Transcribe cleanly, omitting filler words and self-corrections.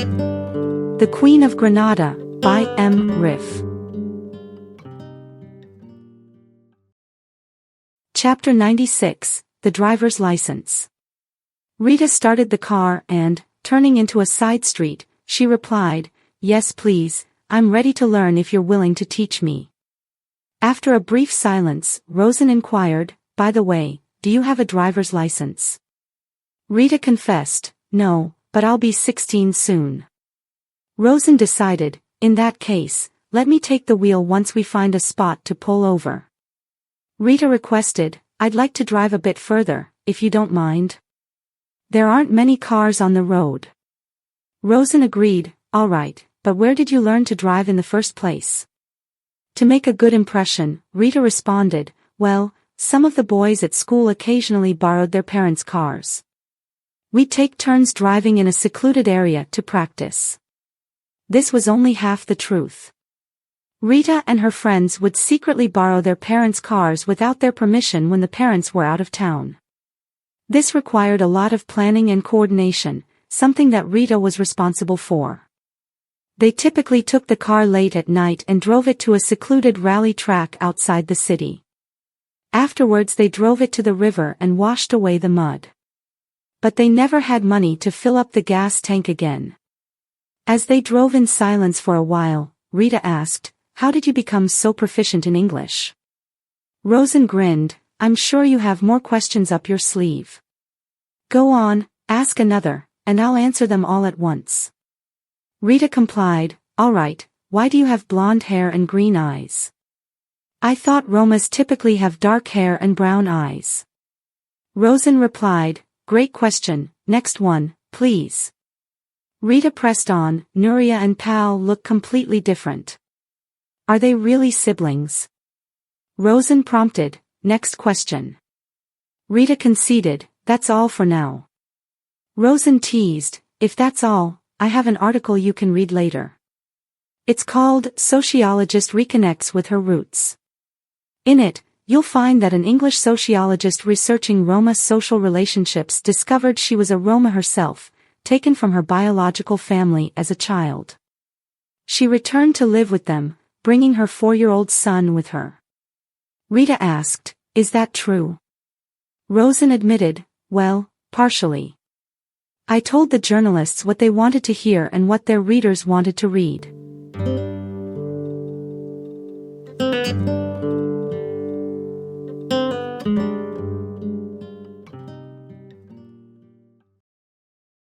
The Queen of Granada, by M. Riff. Chapter 96, The Driver's License. Rita started the car and, turning into a side street, she replied, "Yes please, I'm ready to learn if you're willing to teach me." After a brief silence, Rosen inquired, "By the way, do you have a driver's license?" Rita confessed, "No, but I'll be 16 soon." Rosen decided, "In that case, let me take the wheel once we find a spot to pull over." Rita requested, "I'd like to drive a bit further, if you don't mind. There aren't many cars on the road." Rosen agreed, "All right, but where did you learn to drive in the first place?" To make a good impression, Rita responded, "Well, some of the boys at school occasionally borrowed their parents' cars. We'd take turns driving in a secluded area to practice." This was only half the truth. Rita and her friends would secretly borrow their parents' cars without their permission when the parents were out of town. This required a lot of planning and coordination, something that Rita was responsible for. They typically took the car late at night and drove it to a secluded rally track outside the city. Afterwards they drove it to the river and washed away the mud. But they never had money to fill up the gas tank again. As they drove in silence for a while, Rita asked, "How did you become so proficient in English?" Rosen grinned, "I'm sure you have more questions up your sleeve. Go on, ask another, and I'll answer them all at once." Rita complied, "All right, why do you have blonde hair and green eyes?" "I thought Romas typically have dark hair and brown eyes." Rosen replied, "Great question, next one, please." Rita pressed on, "Nuria and Pal look completely different. Are they really siblings?" Rosen prompted, "Next question." Rita conceded, "That's all for now." Rosen teased, "If that's all, I have an article you can read later. It's called Sociologist Reconnects with Her Roots. In it, you'll find that an English sociologist researching Roma social relationships discovered she was a Roma herself, taken from her biological family as a child. She returned to live with them, bringing her 4-year-old son with her." Rita asked, "Is that true?" Rosen admitted, "Well, partially. I told the journalists what they wanted to hear and what their readers wanted to read.